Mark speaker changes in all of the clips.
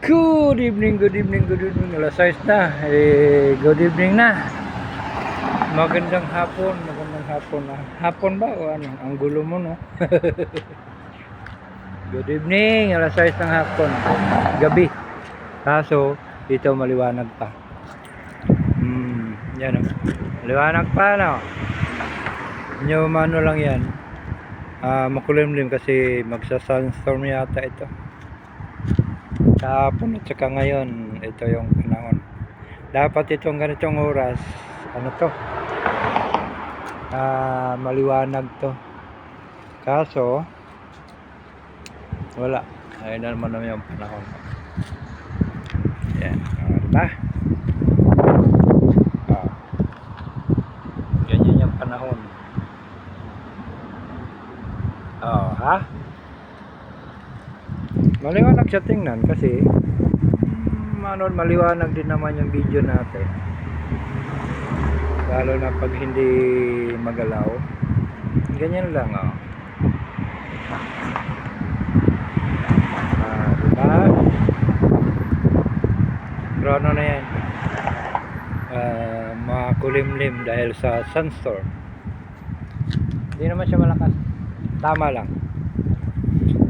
Speaker 1: Good evening, good evening, good evening. Alas 6 na. Good evening na. Magandang hapon na. Hapon ba o ano? Ang gulo mo, no? Good evening, alas 6 ng hapon. Gabi. Kaso, dito maliwanag pa. Yan o. Maliwanag pa, no? Inyo mano lang yan. Makulimlim kasi magsa-sunstorm yata ito. Kahapon at saka ngayon, ito yung panahon. Dapat itong ganitong oras, ano to? Maliwanag to. Kaso, wala. Ayun na naman yung panahon. Yan. Diba? Ganyan yung panahon. Ha? Maliwanag siya tingnan kasi maliwanag din naman yung video natin. Lalo na pag hindi magalaw. Ganyan lang, diba? Pero ano na yan? Makulimlim dahil sa sunstorm. Hindi naman siya malakas. Tama lang.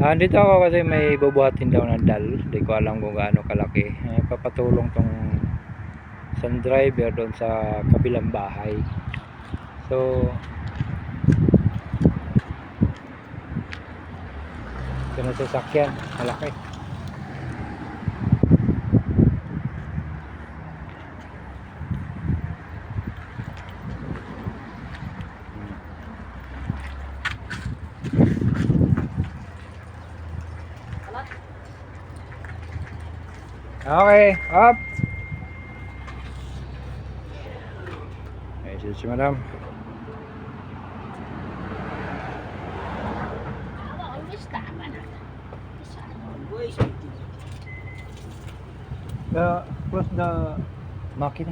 Speaker 1: Dito ako kasi may bubuhatin daw na dal. Hindi ko alam kung gaano kalaki. Papatulong tong isang driver doon sa kabilang bahay. So ito na sasakyan. Malaki. Okay, up. Ayan si madam. What's the makina?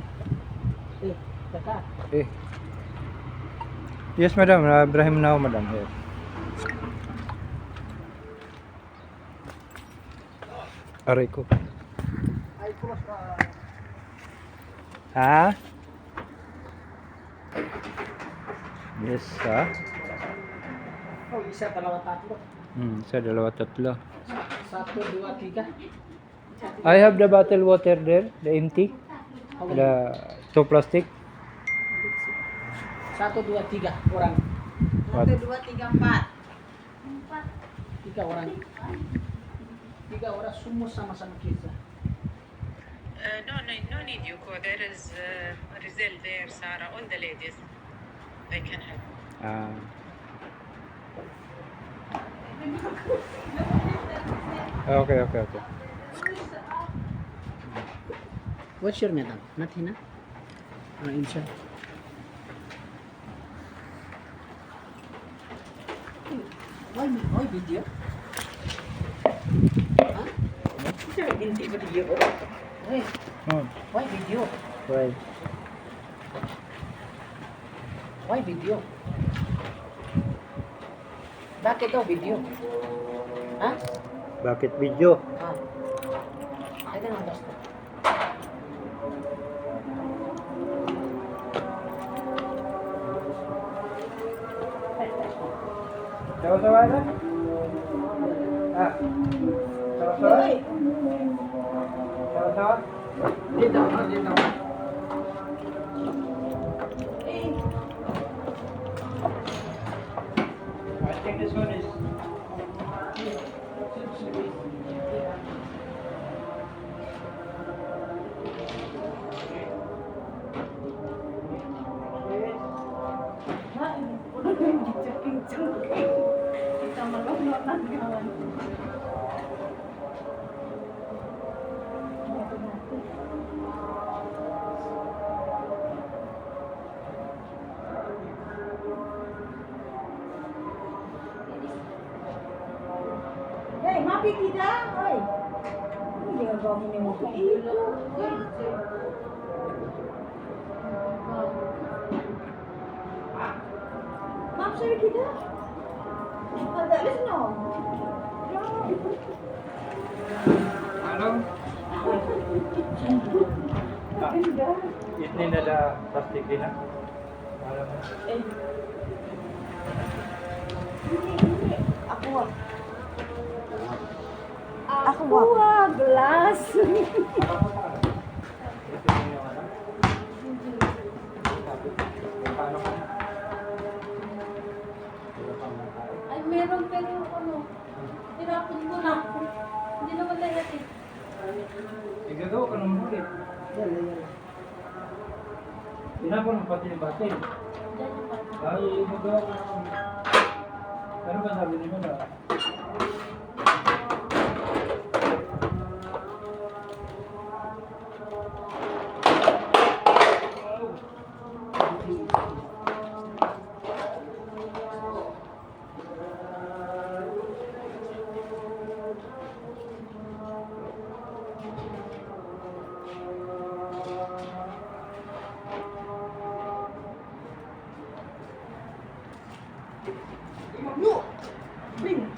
Speaker 1: Yes, madam. Ibrahim now, madam. Here. Aray ko. Ha? Yes, ha?
Speaker 2: Oh, isa, dalawa, tatlo.
Speaker 1: Isa, dalawa, tatlo.
Speaker 2: 1, 2, 3.
Speaker 1: I have the bottle water there, the empty. The 2 plastic.
Speaker 2: 1, 2, 3, orang.
Speaker 1: What?
Speaker 3: 1, 2, 3, 4.
Speaker 2: 3 orang. 3 orang semua sama-sama kita.
Speaker 4: No need you go. There is Rizal there, Sarah, all the ladies. They can help.
Speaker 1: Okay.
Speaker 2: What's your madam? Not Hina? Or Insha? Why video? Huh? Hindi video. Wait, why video?
Speaker 1: Right.
Speaker 2: Why video? Bakit daw video? Ha?
Speaker 1: Bakit video?
Speaker 2: I don't understand.
Speaker 1: Sawa-sawa na? Sawa-sawa? Sawa-sawa?
Speaker 2: Dito.
Speaker 1: I think this one is...
Speaker 3: Kita malunod ng gawan. Hey, mapit kita. Hoy. Hindi ka gawin ni mo. Ito. Ma'am, sorry kita. Ada, listen no.
Speaker 1: Ano?
Speaker 3: Maganda.
Speaker 1: Itni na da plastic din na. Alam mo.
Speaker 3: Eh. Hindi. Ako ah. Ako ah, glass.
Speaker 1: Ito yung ano. Paano ka?
Speaker 3: Ay, meron pero ano, tinapon ko na. Hindi naman lahat eh.
Speaker 1: Igagawa ka ng ulit. Tinapon mo pati yung batin.
Speaker 3: Diyan yung pati.
Speaker 1: Ay, magawa ka ng... Ano ba sabi niyo na?
Speaker 3: No! Bing!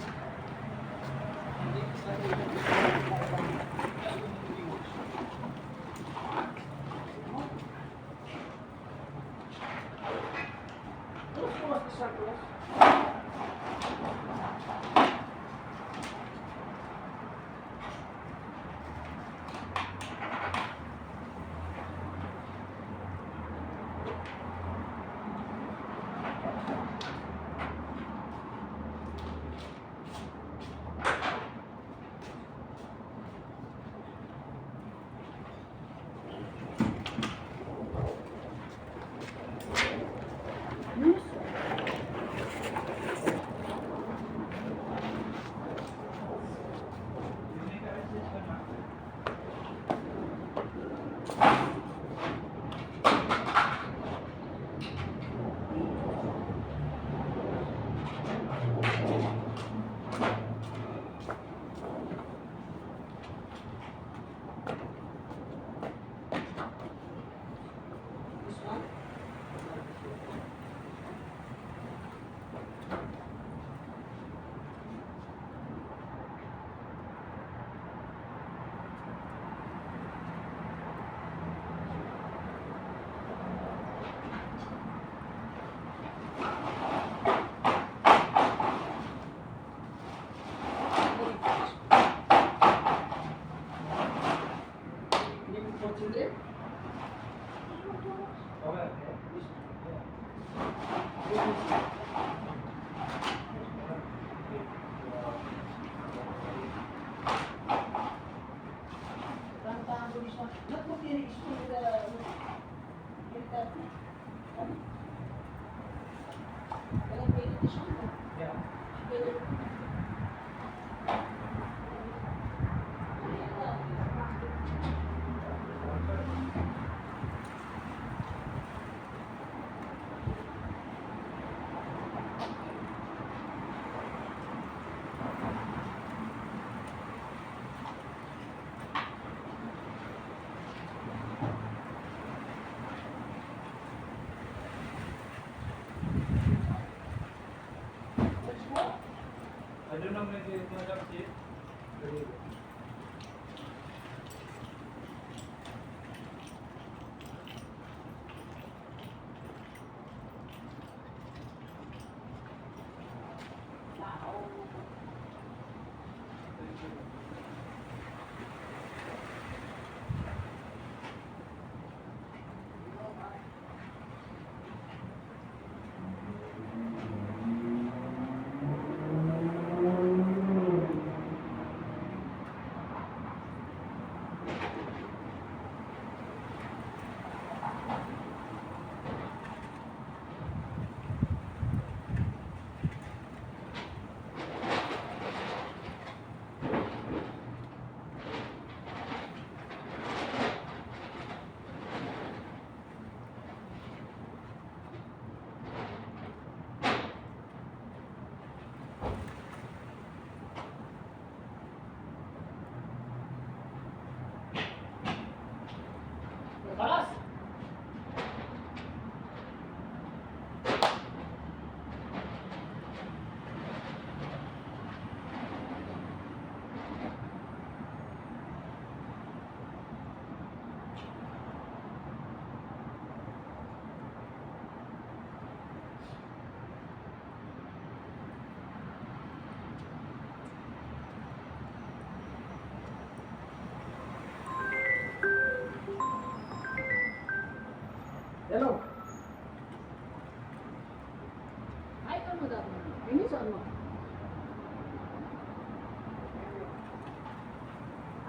Speaker 1: I don't know maybe it's not up to you.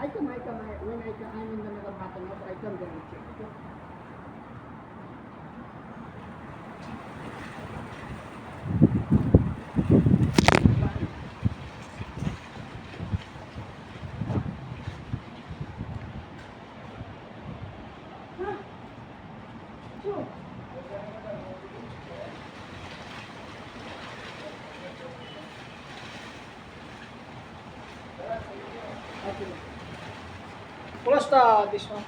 Speaker 2: I come. When I'm in the middle of half an hour, I come, then I check. Okay? Okay. Close this one.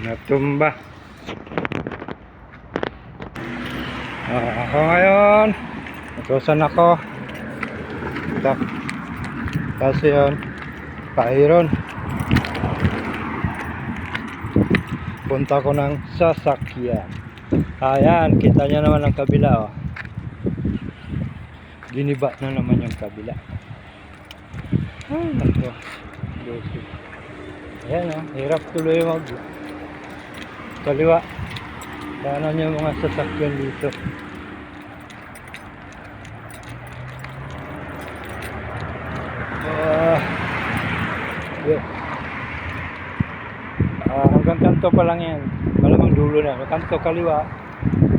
Speaker 1: Natumba. Ako ngayon natusan ako kasi yun Pairon, punta ko ng sasakyan. Ayan, kita nyo naman ang kabila, oh. Giniba na naman yung kabila. Ay nako, ayan, oh. Hirap tuloy mag kaliwa. Daanan yung mga sasakyan dito. Hanggang kanto pa lang yan. Malamang dulo na. Kanto kaliwa,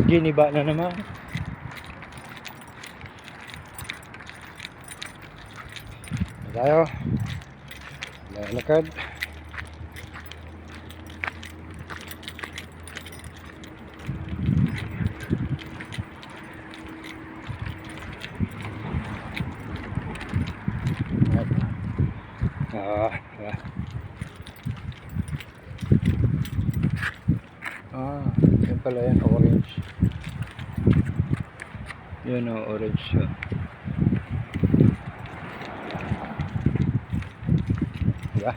Speaker 1: giniba na naman. Tayo lalakad. Yan pala yan, orange. Yan o, orange siya. Diba?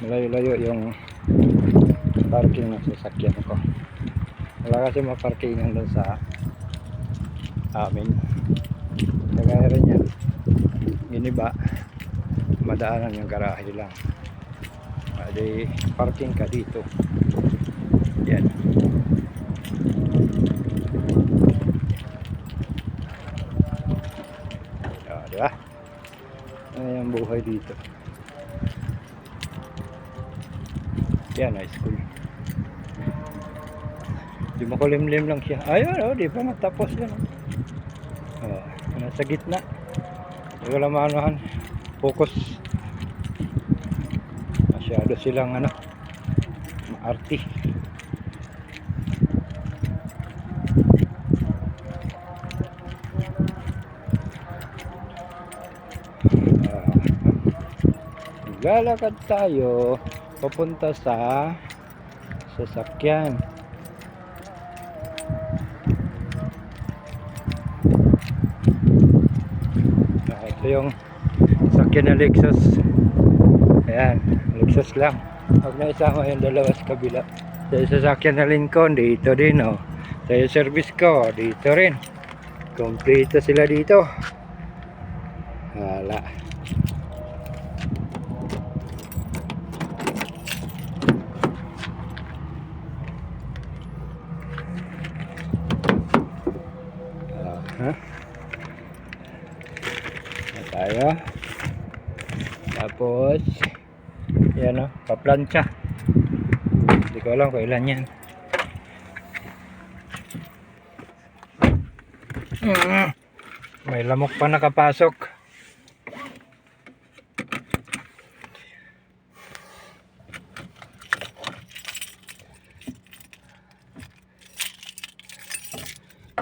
Speaker 1: Malayo-layo yung parking ng sasakyan ko. Wala kasi maparkingan doon sa amin. Kagaya rin yan. Giniba, madaanan yung garahe lang. Di parking ka dito. Yan. Diba? Ayan ang buhay dito. Yan, high school. Di makulimlim lang siya. Ayun, oh, di pa matapos yan. Oh, nasa gitna. Hindi ko lang maanuhan. Focus. Masyado silang maarti. Lalakad tayo papunta sa sasakyan. Ito yung sasakyan na Lexus. Ayan, Lexus lang. Huwag na isama yung dalawa sa kabila. Sa sasakyan na Lincoln, dito din, oh. Sa service ko, dito rin. Kompleto sila dito. Wala. Tayo. Tapos yan, paplantsa. Hindi ko alam kung ilan yan. May lamok pa nakapasok.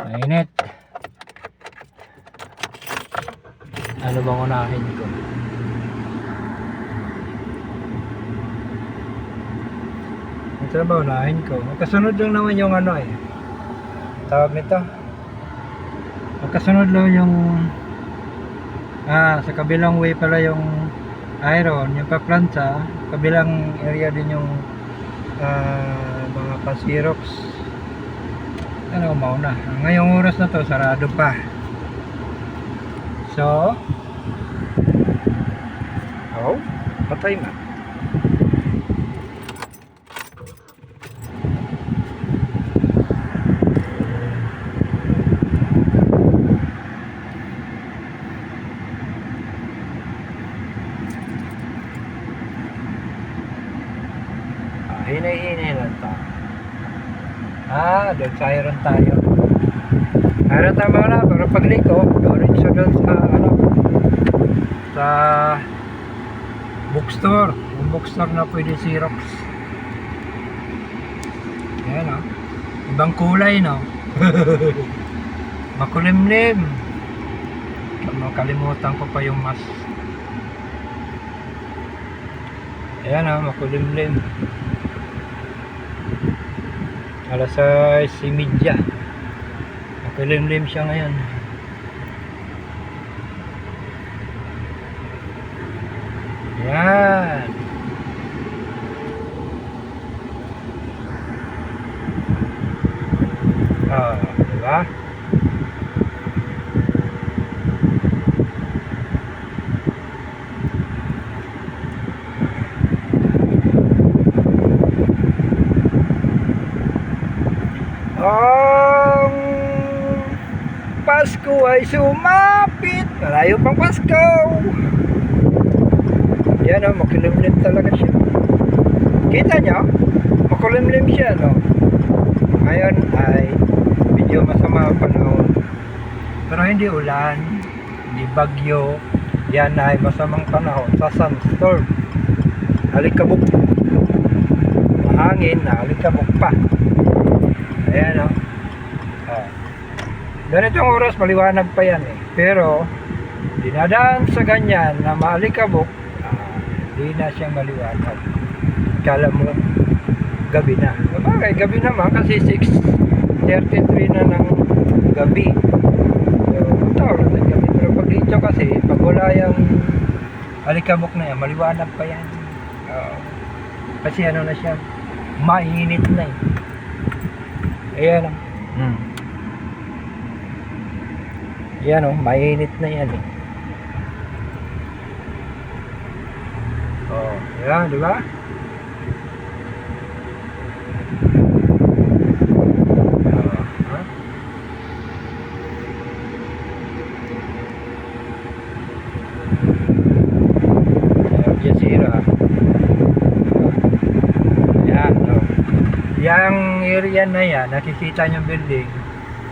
Speaker 1: Mainit. Ano bang unahin ko? Ito ba unahin ko? Magkasunod lang naman yung ano eh. Tawag nito. Magkasunod lang yung sa kabilang way pala yung iron, yung paplanta, kabilang area din yung mga pasirox. Ano mauna. Ngayong oras na to sarado pa. So, patay na. Hinay-hinay lang tayo. Doon sa iron tayo. Iron tayo na, pero pagliko, doon sa sa bookstore. Yung bookstore na pwede Xerox. Yan o. Ibang kulay no. Makulimlim. Makalimutan ko pa yung mas. Ayan o, makulimlim. Alas 6:30. Makulimlim siya ngayon. Yan. Diba? Ang Pasko ay sumapit. Malayo pang Pasko. Yan o, makulimlim talaga siya. Kita nyo? Makulimlim siya, no? Ngayon ay medyo masama ang panahon. Pero hindi ulan, hindi bagyo. Yan ay masamang panahon sa sunstorm. Alikabok. Mahangin na alikabok pa. Ayan o. Ganitong oras maliwanag pa yan eh. Pero dinadaan sa ganyan na maalikabok, hindi na siyang maliwanag. Kala mo gabi na. Sabagay, gabi naman kasi 6:33 na ng gabi. So, tawag na gabi. Pero pag dito kasi, pag wala yung alikabok na yan, maliwanag pa yan. Kasi ano na siya, mainit na eh. Ayan o. Ayan o, mainit na yan eh. Ayan, di ba? Yang area na yan, nakikita nyo building.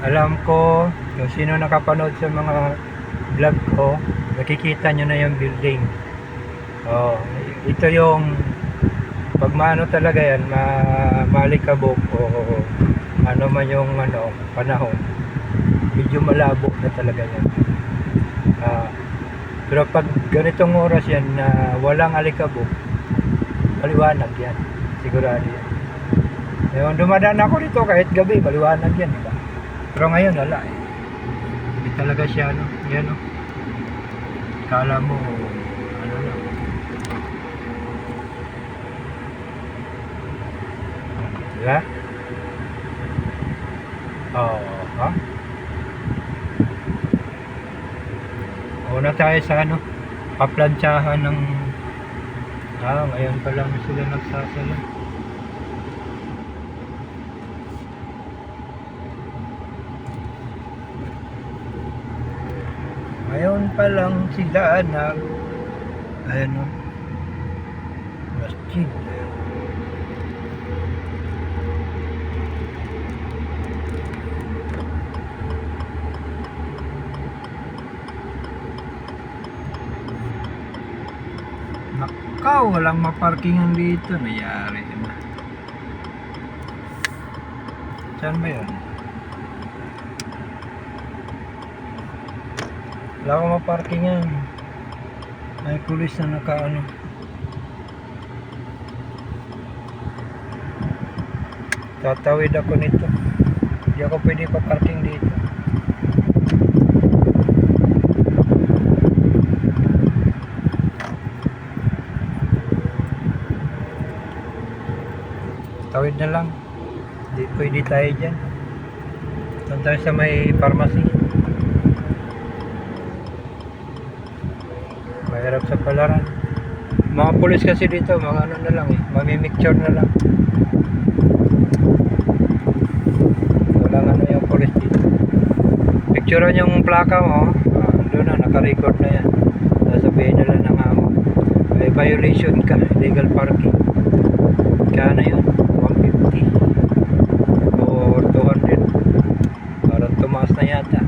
Speaker 1: Alam ko, kung sino nakapanood sa mga vlog ko, nakikita nyo na yung building. Ito yung pagmano talaga yan, malikabok o ano man yung panahon. Medyo malabo na talaga yan. Pero pag ganitong oras yan na walang alikabok, maliwanag yan. Sigurado yan. Ngayon, dumadaan ako dito kahit gabi, maliwanag yan, diba? Pero ngayon, wala eh. Hindi talaga siya, yan kala mo, ano lang. Diba? Una tayo sa paplantsahan ng, ngayon pa lang sila nagsasala. Ngayon pa lang sila masjid. Nakaw, walang maparkingan dito. Nayari na. Saan ba yun? Wala akong maparkingan. May pulis na nakaano. Tatawid ako nito. Hindi ako pwede pa-parking dito. Tawid na lang. Hindi pwede tayo dyan. Doon tayo sa may pharmacy. Mahirap sa palaran. Mga pulis kasi dito, mga ano na lang eh. Mamimicture na lang. Walang ano yung pulis dito. Picturean yung plaka mo. Doon na, naka-record na yan. Sasabihin nila na nga mo. May violation ka. Illegal parking. Kaya na yun. 150 or 200. Parang tumaas na yata.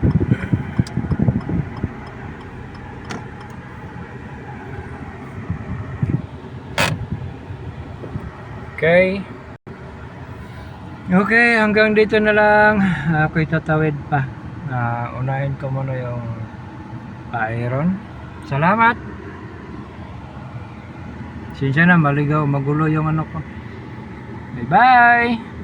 Speaker 1: Okay. Okay, hanggang dito na lang. Ako'y tatawid pa. Unahin ko muna yung iron. Salamat. Sinsya na, maligaw, magulo yung ano ko. Bye bye.